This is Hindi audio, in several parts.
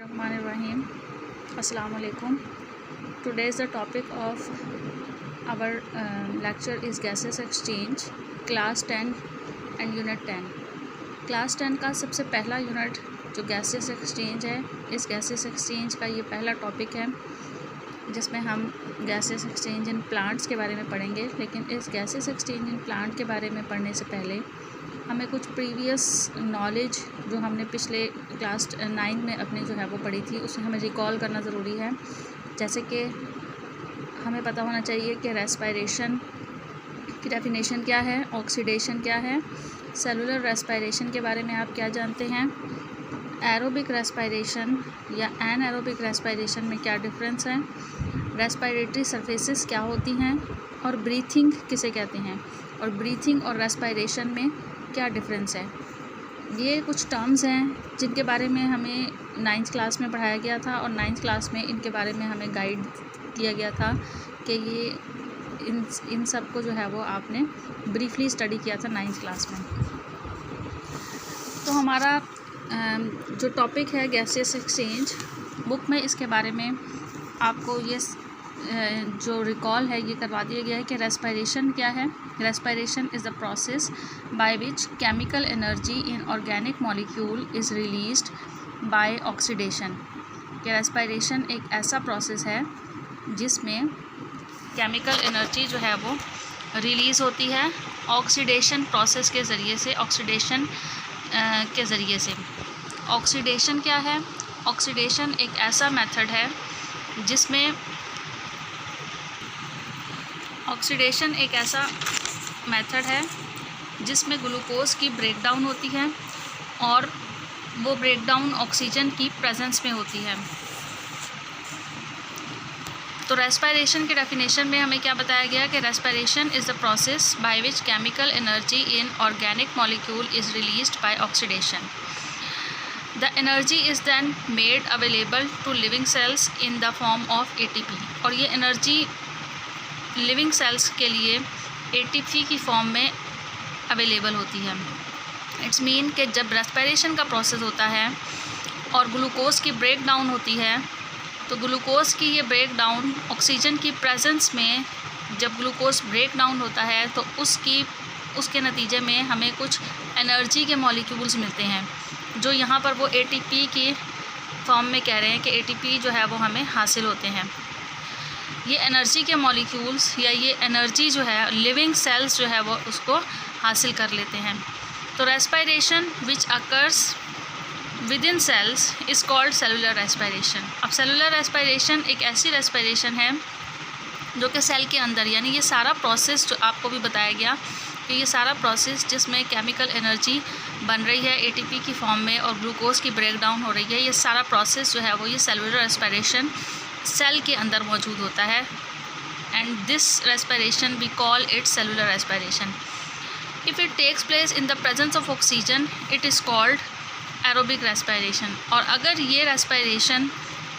Rahim. Assalamu alaikum. Today's the topic of our lecture is gaseous exchange, class 10 and unit 10. Class 10 का सबसे पहला यूनिट जो गैसियस एक्सचेंज है, इस गैसियस एक्सचेंज का ये पहला टॉपिक है जिसमें हम गैसियस एक्सचेंज इन प्लांट्स के बारे में पढ़ेंगे। लेकिन इस गैसियस एक्सचेंज इन प्लांट के बारे में पढ़ने से पहले हमें कुछ प्रीवियस नॉलेज जो हमने पिछले क्लास 9 में अपने जो है वो पढ़ी थी उसे हमें रिकॉल करना ज़रूरी है। जैसे कि हमें पता होना चाहिए कि रेस्पायरेशन की डेफिनेशन क्या है, ऑक्सीडेशन क्या है, सेलुलर रेस्पायरेशन के बारे में आप क्या जानते हैं, एरोबिक रेस्पायरेशन या एनएरोबिक रेस्पायरेशन में क्या डिफरेंस है, रेस्पायरेटरी सरफेसेस क्या होती हैं और ब्रीथिंग किसे कहते हैं, और ब्रीथिंग और रेस्पायरेशन में क्या डिफरेंस है। ये कुछ टर्म्स हैं जिनके बारे में हमें 9th क्लास में पढ़ाया गया था और 9th क्लास में इनके बारे में हमें गाइड किया गया था कि ये इन सब को जो है वो आपने ब्रीफली स्टडी किया था 9th क्लास में। तो हमारा जो टॉपिक है गैसियस एक्सचेंज, बुक में इसके बारे में आपको ये जो रिकॉल है ये करवा दिया गया है कि रेस्पायरेशन क्या है। Respiration is the process by which chemical energy in organic molecule is released by oxidation. कि रेस्पायरेशन एक ऐसा प्रोसेस है जिसमें केमिकल एनर्जी जो है वो रिलीज़ होती है ऑक्सीडेशन प्रोसेस के ज़रिए से, ऑक्सीडेशन के ज़रिए से। ऑक्सीडेशन क्या है? ऑक्सीडेशन एक ऐसा मेथड है जिसमें ऑक्सीडेशन एक ऐसा मेथड है जिसमें ग्लूकोज की ब्रेकडाउन होती है और वो ब्रेकडाउन ऑक्सीजन की प्रेजेंस में होती है। तो रेस्पायरेशन के डेफिनेशन में हमें क्या बताया गया कि respiration is the process by which chemical energy in organic molecule is released by oxidation. The energy is then made available to living cells in the form of ATP। और ये एनर्जी लिविंग सेल्स के लिए ATP की फॉर्म में अवेलेबल होती है। इट्स मीन कि जब रेस्पायरेशन का प्रोसेस होता है और ग्लूकोज की ब्रेक डाउन होती है तो ग्लूकोज की ये ब्रेक डाउन ऑक्सीजन की प्रेजेंस में, जब ग्लूकोज ब्रेक डाउन होता है तो उसके नतीजे में हमें कुछ एनर्जी के मॉलिक्यूल्स मिलते हैं जो यहाँ पर वो ATP की फॉर्म में कह रहे हैं कि ATP जो है वो हमें हासिल होते हैं। ये एनर्जी के मॉलिक्यूल्स या ये एनर्जी जो है लिविंग सेल्स जो है वो उसको हासिल कर लेते हैं। तो respiration which occurs within cells is called cellular respiration. अब सेलुलर रेस्पायरेशन एक ऐसी रेस्पायरेशन है जो कि सेल के अंदर, यानी ये सारा प्रोसेस जो आपको भी बताया गया कि ये सारा प्रोसेस जिसमें केमिकल एनर्जी बन रही है ATP की फॉर्म में और ग्लूकोज की ब्रेक डाउन हो रही है, ये सारा प्रोसेस जो है वो ये सेलुलर रेस्पायरेशन सेल के अंदर मौजूद होता है। And this respiration we call it cellular respiration. If it takes place in the presence of oxygen it is called aerobic respiration. और अगर ये रेस्पायरेशन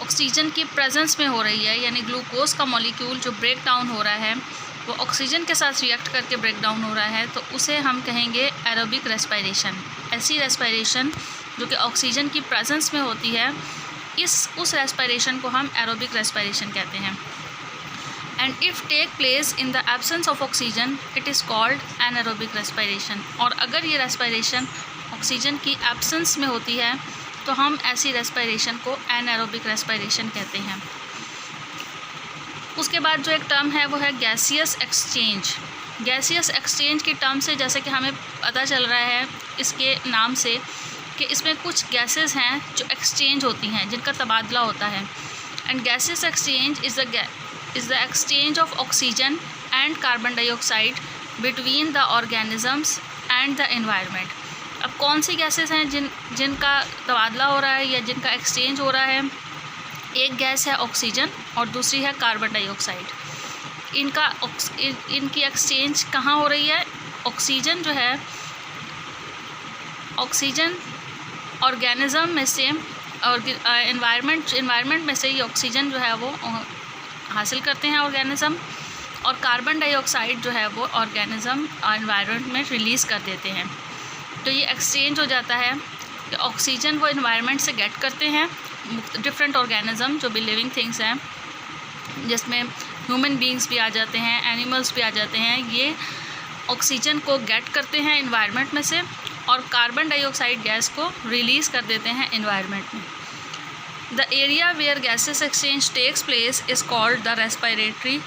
ऑक्सीजन की प्रेजेंस में हो रही है, यानी ग्लूकोज का मॉलिक्यूल जो ब्रेक डाउन हो रहा है वो ऑक्सीजन के साथ रिएक्ट करके ब्रेक डाउन हो रहा है, तो उसे हम कहेंगे एरोबिक रेस्पायरेशन। ऐसी रेस्पायरेशन जो कि ऑक्सीजन की प्रेजेंस में होती है, उस रेस्पायरेशन को हम एरोबिक रेस्पायरेशन कहते हैं। And if take place in the absence of oxygen it is called anaerobic respiration. और अगर ये रेस्पायरेशन ऑक्सीजन की एब्सेंस में होती है तो हम ऐसी रेस्पायरेशन को एनारोबिक रेस्पायरेशन कहते हैं। उसके बाद जो एक टर्म है वो है गैसियस एक्सचेंज। गैसियस एक्सचेंज की टर्म से जैसे कि हमें पता चल रहा है इसके नाम से कि इसमें कुछ गैसेस हैं जो एक्सचेंज होती हैं, जिनका तबादला होता है। And gaseous exchange is the exchange of oxygen and carbon dioxide between the organisms and the environment. अब कौन सी गैसेस हैं जिनका तबादला हो रहा है या जिनका एक्सचेंज हो रहा है? एक गैस है ऑक्सीजन और दूसरी है कार्बन डाइऑक्साइड। इनकी एक्सचेंज कहाँ हो रही है? ऑक्सीजन जो है, ऑक्सीजन ऑर्गेनिज़म में से और एनवायरनमेंट में से ये ऑक्सीजन जो है वो हासिल करते हैं ऑर्गेनिज़म, और कार्बन डाइऑक्साइड जो है वो ऑर्गेनिज़म एनवायरनमेंट में रिलीज़ कर देते हैं। तो ये एक्सचेंज हो जाता है कि ऑक्सीजन वो एनवायरनमेंट से गेट करते हैं डिफरेंट ऑर्गेनिज्म जो भी लिविंग थिंग्स हैं, जिसमें ह्यूमन बीइंग्स भी आ जाते हैं, एनिमल्स भी आ जाते हैं, ये ऑक्सीजन को गेट करते हैं इन्वायरमेंट में से और कार्बन डाइऑक्साइड गैस को रिलीज़ कर देते हैं इन्वायरमेंट में। The area where gases exchange takes place is called the respiratory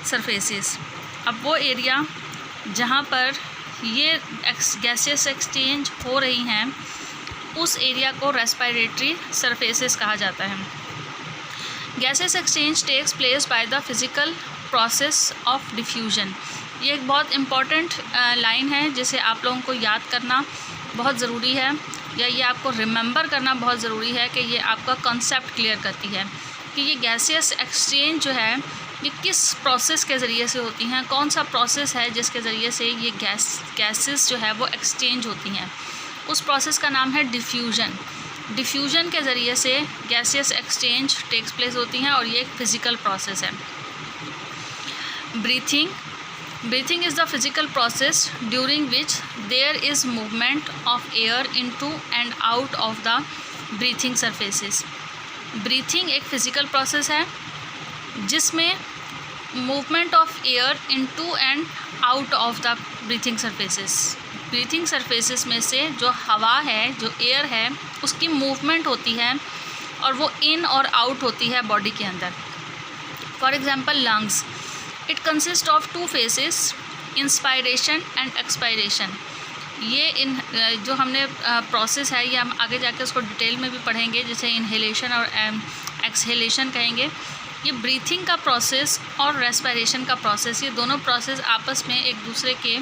surfaces. अब वो एरिया जहाँ पर ये गैसेस एक्सचेंज हो रही हैं उस एरिया को रेस्पिरेटरी सरफेसेस कहा जाता है। Gases exchange takes place by the physical process of diffusion. ये एक बहुत इम्पॉर्टेंट लाइन है जिसे आप लोगों को याद करना बहुत ज़रूरी है, या ये आपको रिमेंबर करना बहुत ज़रूरी है कि ये आपका कॉन्सेप्ट क्लियर करती है कि ये गैसेस एक्सचेंज जो है ये किस प्रोसेस के ज़रिए से होती हैं, कौन सा प्रोसेस है जिसके ज़रिए से ये गैसेस जो है वो एक्सचेंज होती हैं। उस प्रोसेस का नाम है डिफ्यूजन। डिफ्यूजन के ज़रिए से गैसेस एक्सचेंज टेक्स प्लेस होती हैं और ये एक फ़िज़िकल प्रोसेस है। Breathing is the physical process during which there is movement of air into and out of the breathing surfaces. Breathing एक physical process है जिसमें movement of air into and out of the breathing surfaces. Breathing surfaces में से जो हवा है, जो air है, उसकी movement होती है और वो in और out होती है बॉडी के अंदर। For example, lungs. It consists of two phases, inspiration and expiration. ये जो हमने प्रोसेस है ये हम आगे जाके उसको डिटेल में भी पढ़ेंगे, जिसे इनहेलेशन और एक्सहेलेशन कहेंगे। ये ब्रीथिंग का प्रोसेस और रेस्पिरेशन का प्रोसेस, ये दोनों प्रोसेस आपस में एक दूसरे के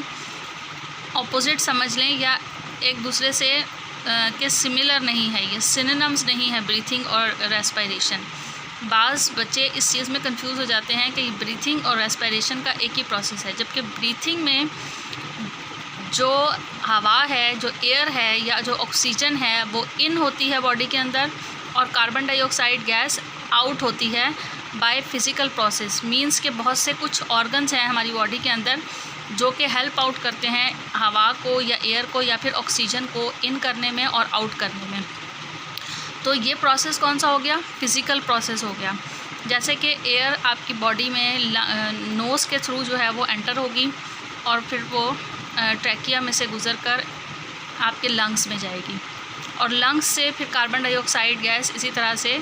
ऑपोजिट समझ लें या एक दूसरे से के सिमिलर नहीं है, ये सिनोनिम्स नहीं है ब्रीथिंग और रेस्पिरेशन। बाज़ बच्चे इस चीज़ में कंफ्यूज हो जाते हैं कि ब्रीथिंग और रेस्पिरेशन का एक ही प्रोसेस है, जबकि ब्रीथिंग में जो हवा है, जो एयर है या जो ऑक्सीजन है वो इन होती है बॉडी के अंदर और कार्बन डाइऑक्साइड गैस आउट होती है बाय फिज़िकल प्रोसेस। मींस के बहुत से कुछ ऑर्गन्स हैं हमारी बॉडी के अंदर जो कि हेल्प आउट करते हैं हवा को या एयर को या फिर ऑक्सीजन को इन करने में और आउट करने में। तो ये प्रोसेस कौन सा हो गया? फिज़िकल प्रोसेस हो गया। जैसे कि एयर आपकी बॉडी में नोज़ के थ्रू जो है वो एंटर होगी और फिर वो ट्रैकिया में से गुज़रकर आपके लंग्स में जाएगी और लंग्स से फिर कार्बन डाइऑक्साइड गैस इसी तरह से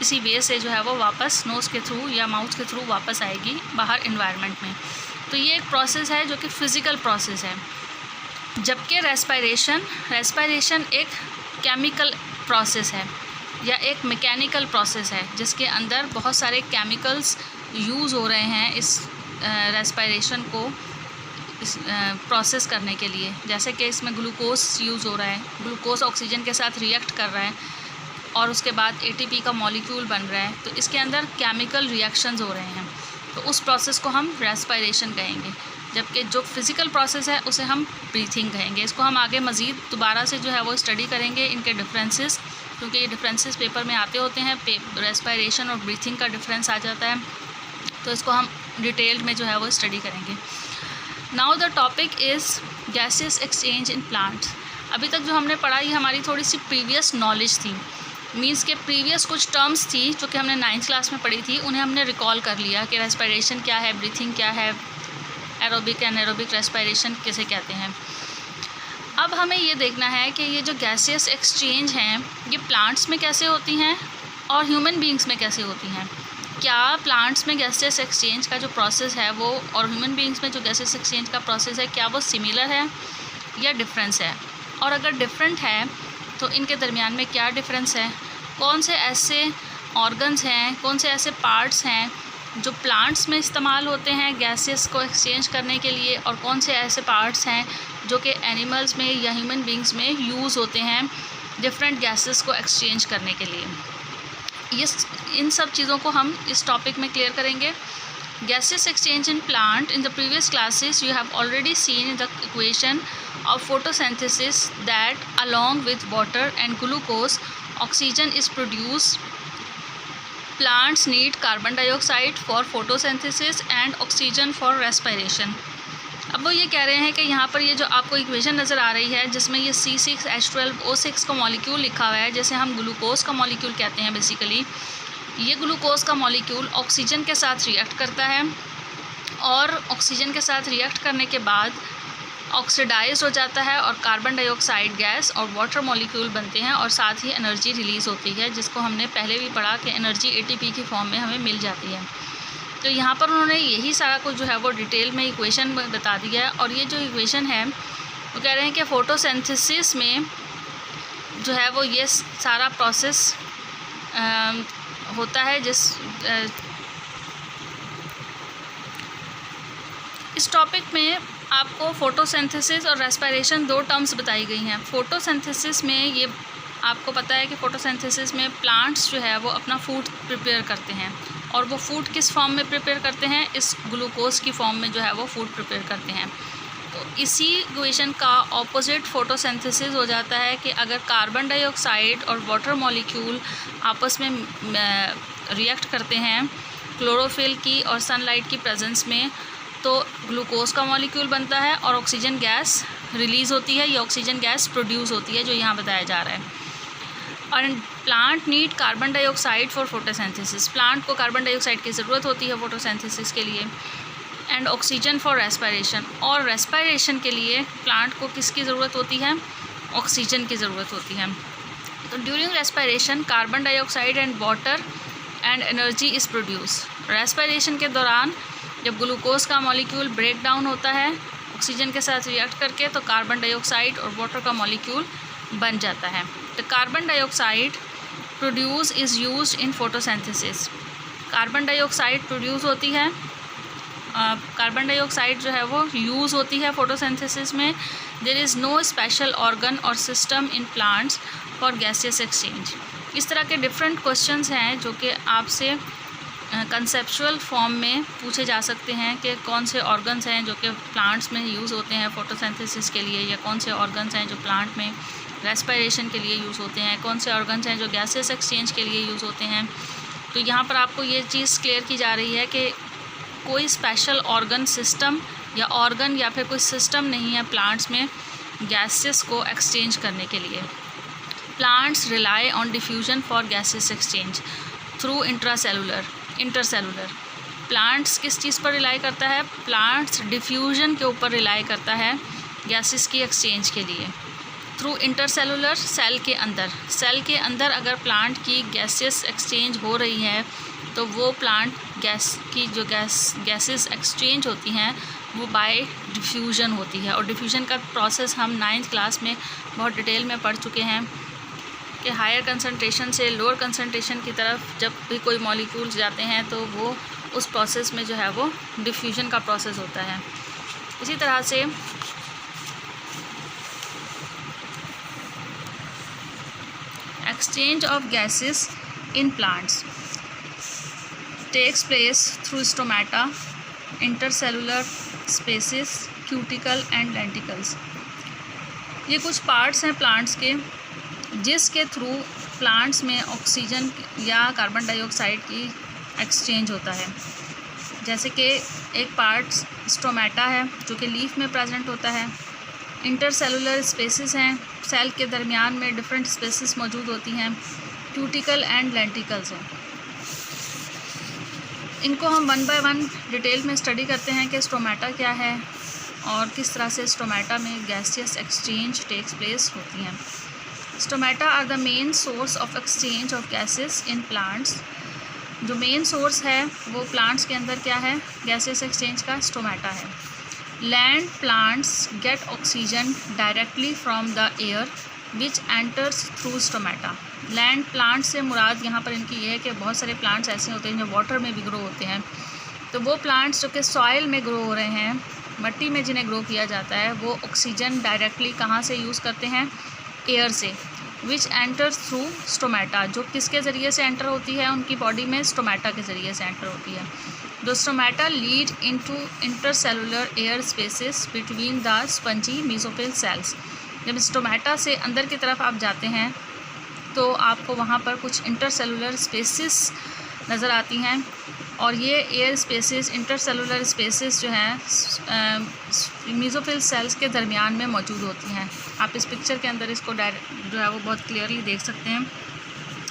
इसी वे से जो है वो वापस नोज़ के थ्रू या माउथ के थ्रू वापस आएगी बाहर इन्वायरमेंट में। तो ये एक प्रोसेस है जो कि फ़िज़िकल प्रोसेस है। जबकि रेस्पिरेशन एक केमिकल प्रोसेस है या एक मैकेनिकल प्रोसेस है जिसके अंदर बहुत सारे केमिकल्स यूज़ हो रहे हैं इस रेस्पिरेशन को प्रोसेस करने के लिए। जैसे कि इसमें ग्लूकोज यूज़ हो रहा है, ग्लूकोज ऑक्सीजन के साथ रिएक्ट कर रहा है और उसके बाद एटीपी का मॉलिक्यूल बन रहा है, तो इसके अंदर केमिकल रिएक्शंस हो रहे हैं, तो उस प्रोसेस को हम रेस्पिरेशन कहेंगे। जबकि जो फिज़िकल प्रोसेस है उसे हम ब्रीथिंग कहेंगे। इसको हम आगे मज़ीद दोबारा से जो है वो स्टडी करेंगे, इनके डिफरेंसेस, क्योंकि ये डिफरेंसेस पेपर में आते होते हैं। रेस्पिरेशन और ब्रीथिंग का डिफरेंस आ जाता है, तो इसको हम डिटेल्ड में जो है वो स्टडी करेंगे। Now the topic is gases exchange in plants. अभी तक जो हमने पढ़ा ये हमारी थोड़ी सी प्रीवियस नॉलेज थी, मीन्स के प्रीवियस कुछ टर्म्स थी जो कि हमने 9th क्लास में पढ़ी थी, उन्हें हमने रिकॉल कर लिया कि रेस्पिरेशन क्या है, ब्रीथिंग क्या है, एरोबिक एनारोबिक रेस्पिरेशन किसे कहते हैं। अब हमें ये देखना है कि ये जो गैसेस एक्सचेंज हैं ये प्लांट्स में कैसे होती हैं और ह्यूमन बीइंग्स में कैसे होती हैं। क्या प्लांट्स में गैसेस एक्सचेंज का जो प्रोसेस है वो और ह्यूमन बीइंग्स में जो गैसेस एक्सचेंज का प्रोसेस है क्या वो सिमिलर है या डिफरेंस है, और अगर डिफरेंट है तो इनके दरमियान में क्या डिफरेंस है। कौन से ऐसे ऑर्गन्स हैं, कौन से ऐसे पार्ट्स हैं जो प्लांट्स में इस्तेमाल होते हैं गैसेस को एक्सचेंज करने के लिए, और कौन से ऐसे पार्ट्स हैं जो कि एनिमल्स में या ह्यूमन बीइंग्स में यूज़ होते हैं डिफरेंट गैसेस को एक्सचेंज करने के लिए। ये इन सब चीज़ों को हम इस टॉपिक में क्लियर करेंगे। Gases exchange in plant, in the previous classes you have already seen the equation of photosynthesis that along with water and glucose oxygen is produced. Plants need carbon dioxide for photosynthesis and oxygen for respiration. अब वो ये कह रहे हैं कि यहाँ पर ये जो आपको इक्वेशन नज़र आ रही है जिसमें ये C6H12O6 का मॉलिक्यूल लिखा हुआ है, जैसे हम ग्लूकोज का मॉलिक्यूल कहते हैं बेसिकली, ये ग्लूकोज का मॉलिक्यूल ऑक्सीजन के साथ रिएक्ट करता है और ऑक्सीजन के साथ रिएक्ट करने के बाद ऑक्सीडाइज हो जाता है और कार्बन डाइऑक्साइड गैस और वाटर मॉलिक्यूल बनते हैं और साथ ही एनर्जी रिलीज़ होती है, जिसको हमने पहले भी पढ़ा कि एनर्जी ATP की फॉर्म में हमें मिल जाती है। तो यहाँ पर उन्होंने यही सारा कुछ जो है वो डिटेल में इक्वेशन बता दिया है। और ये जो इक्वेशन है वो कह रहे हैं कि फ़ोटोसिंथेसिस में जो है वो ये सारा प्रोसेस होता है। इस टॉपिक में आपको फ़ोटोसिंथेसिस और रेस्पिरेशन 2 टर्म्स बताई गई हैं। फ़ोटोसिंथेसिस में ये आपको पता है कि फ़ोटोसिंथेसिस में प्लांट्स जो है वो अपना फूड प्रिपेयर करते हैं और वो फूड किस फॉर्म में प्रिपेयर करते हैं, इस ग्लूकोज की फॉर्म में जो है वो फूड प्रिपेयर करते हैं। तो इसी इक्वेशन का ऑपोजिट फ़ोटोसिंथेसिस हो जाता है कि अगर कार्बन डाइऑक्साइड और वाटर मॉलिक्यूल आपस में रिएक्ट करते हैं क्लोरोफिल की और सनलाइट की प्रेजेंस में, तो ग्लूकोज का मॉलिक्यूल बनता है और ऑक्सीजन गैस रिलीज़ होती है या ऑक्सीजन गैस प्रोड्यूस होती है, जो यहाँ बताया जा रहा है। और plant need carbon dioxide for photosynthesis, plant को कार्बन डाइऑक्साइड की ज़रूरत होती है फोटोसिंथेसिस के लिए, एंड ऑक्सीजन फॉर रेस्पिरेशन, और रेस्पिरेशन के लिए प्लांट को किसकी ज़रूरत होती है, ऑक्सीजन की ज़रूरत होती है। तो during respiration carbon dioxide and water and energy is produce. Respiration के दौरान जब ग्लूकोज का मॉलिक्यूल ब्रेक डाउन होता है ऑक्सीजन के साथ रिएक्ट करके, तो कार्बन डाइऑक्साइड और वाटर का मॉलिक्यूल बन जाता है। The carbon dioxide produce is used in photosynthesis, carbon dioxide produce होती है, कार्बन डाइऑक्साइड जो है वो यूज़ होती है फोटोसिंथेसिस में। There is no special organ or system in plants for gaseous exchange. इस तरह के डिफरेंट क्वेश्चंस हैं जो कि आपसे कंसेप्चुअल फॉर्म में पूछे जा सकते हैं कि कौन से ऑर्गन्स हैं जो कि प्लांट्स में यूज़ होते हैं फोटोसिंथेसिस के लिए, या कौन से ऑर्गन्स हैं जो प्लांट में रेस्पिरेशन के लिए यूज़ होते हैं, कौन से ऑर्गन्स हैं जो गैसेस एक्सचेंज के लिए यूज़ होते हैं। तो यहाँ पर आपको ये चीज़ क्लियर की जा रही है कि कोई स्पेशल ऑर्गन सिस्टम या ऑर्गन या फिर कोई सिस्टम नहीं है प्लांट्स में गैसेस को एक्सचेंज करने के लिए। Plants rely on diffusion for gases exchange through intercellular. Plants किस चीज़ पर रिलाई करता है, प्लांट्स डिफ्यूजन के ऊपर रिलाई करता है गैसेस की एक्सचेंज के लिए थ्रू इंटरसेलुलर। सेल के अंदर अगर प्लांट की गैसेस एक्सचेंज हो रही है तो वो प्लांट गैस की जो गैसेस एक्सचेंज होती हैं वो बाय डिफ्यूजन होती है। और डिफ्यूजन का प्रोसेस हम 9th क्लास में बहुत डिटेल में पढ़ चुके हैं कि हायर कंसंट्रेशन से लोअर कंसंट्रेशन की तरफ जब भी कोई मॉलिक्यूल्स जाते हैं तो वो उस प्रोसेस में जो है वो डिफ्यूजन का प्रोसेस होता है। इसी तरह से exchange of gases in plants takes place through stomata, intercellular spaces, cuticle and lenticels. ये कुछ पार्ट्स हैं प्लांट्स के जिसके थ्रू प्लांट्स में ऑक्सीजन या कार्बन डाइऑक्साइड की एक्सचेंज होता है। जैसे कि एक पार्ट स्टोमेटा है जो कि लीफ में प्रेजेंट होता है, इंटरसेलुलर स्पेसिस हैं, सेल के दरमियान में डिफरेंट स्पेसिस मौजूद होती हैं, क्यूटिकल एंड लेंटिकल्स हैं। इनको हम 1 बाय 1 डिटेल में स्टडी करते हैं कि स्टोमेटा क्या है और किस तरह से स्टोमेटा में गैसियस एक्सचेंज टेक्स प्लेस होती हैं। Stomata are the main source of exchange of gases in plants. जो मेन सोर्स है वो प्लांट्स के अंदर क्या है, गैसेस एक्सचेंज का, स्टोमेटा है। Land plants get oxygen directly from the air which enters through stomata. Land plant से मुराद यहाँ पर इनकी ये है कि बहुत सारे प्लांट्स ऐसे होते हैं जो वाटर में भी ग्रो होते हैं। तो वो प्लांट्स जो कि सॉइल में ग्रो हो रहे हैं, मिट्टी में जिन्हें ग्रो किया जाता है, वो ऑक्सीजन डायरेक्टली कहाँ से यूज़ करते हैं, एयर से, विच एंटर्स थ्रू स्टोमेटा। जो किसके ज़रिए से एंटर होती है उनकी बॉडी में, स्टोमेटा के ज़रिए से एंटर होती है। The stomata lead into intercellular air spaces between the spongy mesophyll cells. जब स्टोमेटा से अंदर की तरफ आप जाते हैं तो आपको वहाँ पर कुछ इंटरसेलुलर स्पेसिस नज़र आती हैं और ये एयर स्पेसेस, इंटरसेलुलर स्पेसेस जो हैं मेसोफिल सेल्स के दरमियान में मौजूद होती हैं। आप इस पिक्चर के अंदर इसको जो है वो बहुत क्लियरली देख सकते हैं।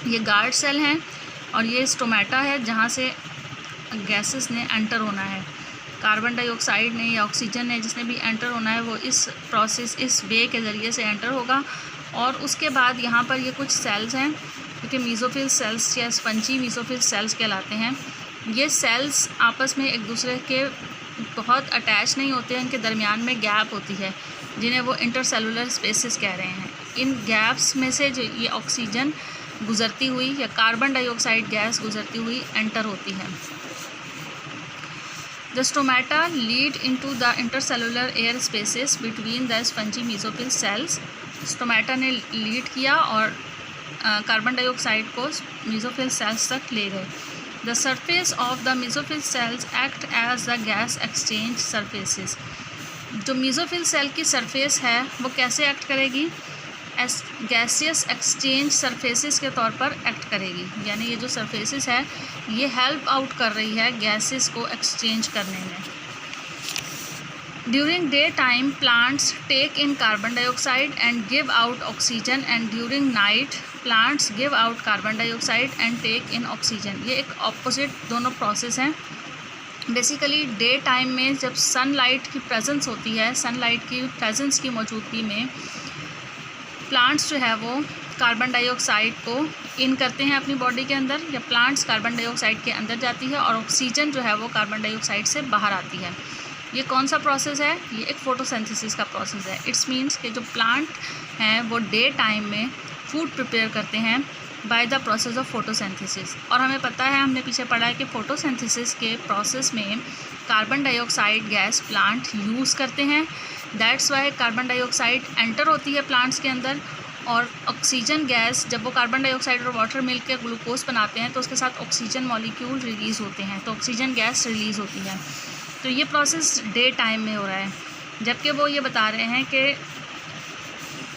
ये गार्ड सेल हैं और ये स्टोमेटा है जहाँ से गैसेस ने एंटर होना है। कार्बन डाइऑक्साइड ने या ऑक्सीजन ने जिसने भी एंटर होना है वो इस प्रोसेस, इस वे के ज़रिए से एंटर होगा। और उसके बाद यहाँ पर ये कुछ सेल्स हैं क्योंकि मेसोफिल सेल्स या स्पंजी मेसोफिल सेल्स कहलाते हैं। ये सेल्स आपस में एक दूसरे के बहुत अटैच नहीं होते हैं, इनके दरमियान में गैप होती है जिन्हें वो इंटरसेलुलर स्पेसेस कह रहे हैं। इन गैप्स में से जो ये ऑक्सीजन गुज़रती हुई या कार्बन डाइऑक्साइड गैस गुज़रती हुई एंटर होती है। The stomata lead into the intercellular air spaces between the spongy mesophyll cells. Stomata ने लीड किया और कार्बन डाइऑक्साइड को मेसोफिल सेल्स तक ले गए। The surface of the mesophyll cells act as the gas exchange surfaces. जो मेसोफिल सेल की सरफेस है वो कैसे एक्ट करेगी? गैसियस एक्सचेंज सरफेसेस के तौर पर एक्ट करेगी। यानी ये जो सरफेसेस है ये हेल्प आउट कर रही है गैसेस को एक्सचेंज करने में। During day time plants take in carbon dioxide and give out oxygen and during night plants give out carbon dioxide and take in oxygen. ये एक ऑपोजिट दोनों प्रोसेस हैं। बेसिकली डे टाइम में जब सनलाइट की प्रेजेंस होती है, सनलाइट की प्रेजेंस की मौजूदगी में प्लांट्स जो है वो कार्बन डाइऑक्साइड को इन करते हैं अपनी बॉडी के अंदर, या प्लांट्स कार्बन डाइऑक्साइड के अंदर जाती है और ऑक्सीजन जो है वो कार्बन डाइऑक्साइड से बाहर आती है। ये कौन सा प्रोसेस है? ये एक फोटोसिंथेसिस का प्रोसेस है। इट्स मीन्स कि जो प्लांट हैं वो डे टाइम में फूड प्रिपेयर करते हैं by the process of photosynthesis. और हमें पता है, हमने पीछे पढ़ा है कि फोटोसिंथेसिस के प्रोसेस में carbon dioxide gas plant use करते हैं। That's why carbon dioxide enter होती है प्लांट्स के अंदर, और ऑक्सीजन गैस जब वो कार्बन डाइऑक्साइड और वाटर मिलकर ग्लूकोज बनाते हैं तो उसके साथ ऑक्सीजन मॉलिक्यूल रिलीज़ होते हैं, तो ऑक्सीजन गैस रिलीज़ होती है। तो ये प्रोसेस डे टाइम में हो रहा है। जबकि वो ये बता रहे हैं कि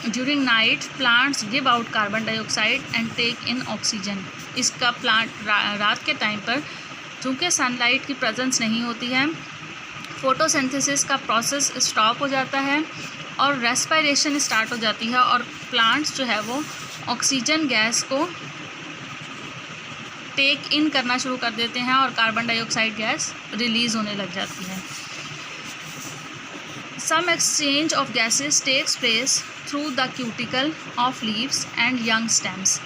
during night plants give out carbon dioxide and take in oxygen. इसका प्लांट रात के टाइम पर चूँकि सनलाइट की प्रेजेंस नहीं होती है, फोटोसिंथेसिस का प्रोसेस स्टॉप हो जाता है और रेस्पिरेशन स्टार्ट हो जाती है, और प्लांट्स जो है वो ऑक्सीजन गैस को टेक इन करना शुरू कर देते हैं और कार्बन डाइऑक्साइड गैस रिलीज़ होने लग जाती है। Some exchange of gases takes place through the cuticle of leaves and young stems.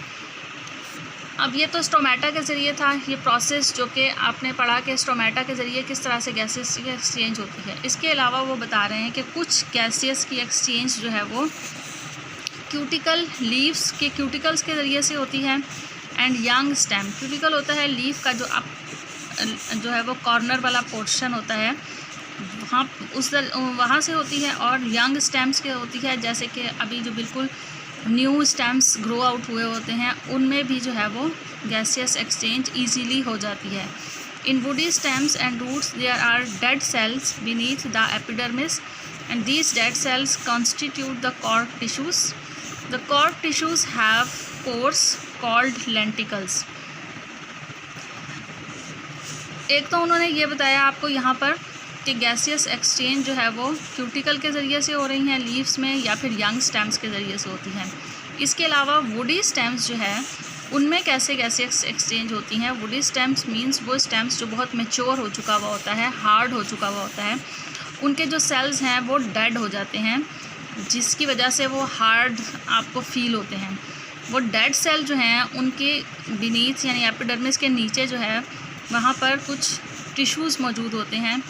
अब ये तो स्टोमेटा के ज़रिए था ये प्रोसेस, जो कि आपने पढ़ा कि स्टोमेटा के ज़रिए किस तरह से गैसेस की एक्सचेंज होती है। इसके अलावा वो बता रहे हैं कि कुछ गैसेस की एक्सचेंज जो है वो क्यूटिकल लीव्स के क्यूटिकल्स के ज़रिए से होती है एंड यंग स्टेम। क्यूटिकल होता है लीफ का जो है वो कॉर्नर वाला पोर्शन होता है, वहाँ से होती है, और यंग स्टेम्स के होती है जैसे कि अभी जो बिल्कुल न्यू स्टेम्स ग्रो आउट हुए होते हैं उनमें भी जो है वो गैसियस एक्सचेंज ईजीली हो जाती है। In woody stems and roots there are dead cells beneath the epidermis and these dead cells constitute the cork tissues. The cork tissues have pores called lenticels. एक तो उन्होंने ये बताया आपको यहाँ पर कि गैसियस एक्सचेंज जो है वो क्यूटिकल के ज़रिए से हो रही हैं लीव्स में, या फिर यंग स्टेम्स के ज़रिए से होती हैं। इसके अलावा वुडी स्टेम्स जो है उनमें कैसे गैसियस एक्सचेंज होती हैं? वुडी स्टेम्स मींस वो स्टेम्स जो बहुत मैच्योर हो चुका हुआ होता है, हार्ड हो चुका हुआ होता है, उनके जो सेल्स हैं वो डेड हो जाते हैं, जिसकी वजह से वो हार्ड आपको फील होते हैं। वो डेड सेल जो हैं उनके बीनीथ यानी एपिडर्मिस के नीचे जो है वहाँ पर कुछ टिश्यूज़ मौजूद होते हैं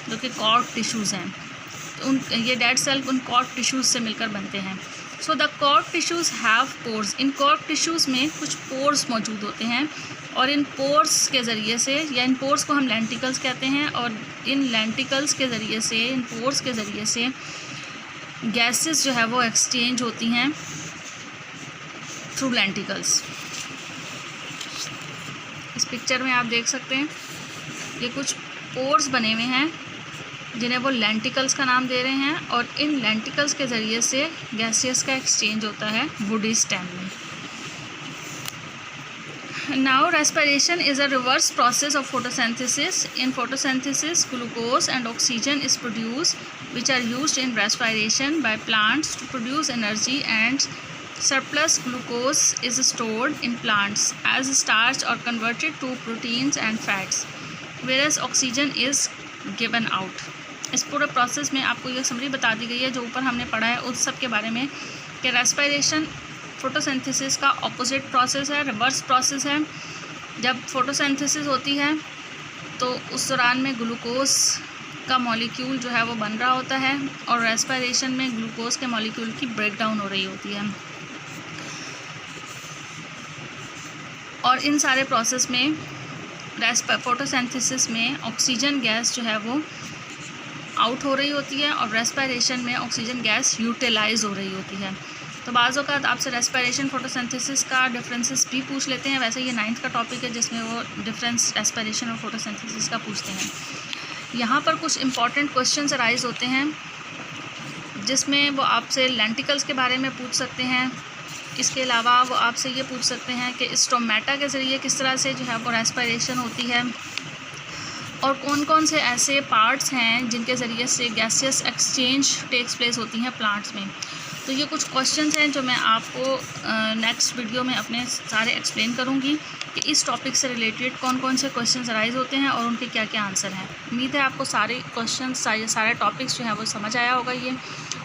जो कि कॉर्क टिश्यूज़ हैं। तो ये डेड सेल उन कॉर्क टिश्यूज़ से मिलकर बनते हैं। So the cork tissues have pores. In cork tissues में कुछ पोर्स मौजूद होते हैं, और इन पोर्स के ज़रिए से, या इन पोर्स को हम लेंटिकल्स कहते हैं, और इन लेंटिकल्स के ज़रिए से, इन पोर्स के ज़रिए से गैसेस जो है वो एक्सचेंज होती हैं थ्रू लेंटिकल्स। इस पिक्चर में आप देख सकते हैं ये कुछ पोर्स बने हुए हैं जिन्हें वो लेंटिकल्स का नाम दे रहे हैं, और इन लेंटिकल्स के ज़रिए से गैसियस का एक्सचेंज होता है वुडी स्टेम में। Now respiration is a reverse process of photosynthesis. In photosynthesis, glucose and oxygen is produced, which are used in respiration by plants to produce energy, and surplus glucose is stored in plants as starch or converted to proteins and fats, whereas oxygen is given out. इस पूरे प्रोसेस में आपको ये समरी बता दी गई है जो ऊपर हमने पढ़ा है उस सब के बारे में कि रेस्पिरेशन फोटोसिंथेसिस का ऑपोजिट प्रोसेस है, रिवर्स प्रोसेस है। जब फोटोसिंथेसिस होती है तो उस दौरान में ग्लूकोज का मॉलिक्यूल जो है वो बन रहा होता है और रेस्पिरेशन में ग्लूकोज के मॉलिक्यूल की ब्रेकडाउन हो रही होती है। और इन सारे प्रोसेस में फोटोसिंथेसिस में ऑक्सीजन गैस जो है वो आउट हो रही होती है और रेस्पिरेशन में ऑक्सीजन गैस यूटिलाइज हो रही होती है। तो बाज़ औक़ात आपसे रेस्पिरेशन फोटोसिंथेसिस का डिफरेंसेस भी पूछ लेते हैं। वैसे ये 9th का टॉपिक है जिसमें वो डिफरेंस रेस्पिरेशन और फोटोसिंथेसिस का पूछते हैं। यहाँ पर कुछ इंपॉर्टेंट क्वेश्चंस अराइज होते हैं जिसमें वो आपसे लेंटिकल्स के बारे में पूछ सकते हैं। इसके अलावा वो आपसे ये पूछ सकते हैं कि स्टोमेटा के ज़रिए किस तरह से जो है वो रेस्पिरेशन होती है और कौन कौन से ऐसे पार्ट्स हैं जिनके ज़रिए से गैसियस एक्सचेंज टेक्स प्लेस होती हैं प्लांट्स में। तो ये कुछ क्वेश्चंस हैं जो मैं आपको नेक्स्ट वीडियो में अपने सारे एक्सप्लेन करूँगी कि इस टॉपिक से रिलेटेड कौन कौन से क्वेश्चंस अराइज होते हैं और उनके क्या क्या आंसर हैं। उम्मीद है आपको सारे क्वेश्चंस सारे टॉपिक्स जो हैं वो समझ आया होगा ये।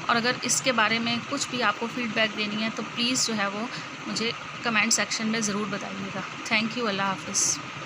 और अगर इसके बारे में कुछ भी आपको फीडबैक देनी है तो प्लीज़ जो है वो मुझे कमेंट सेक्शन में ज़रूर बताइएगा। Thank you. अल्लाह हाफ़िज़।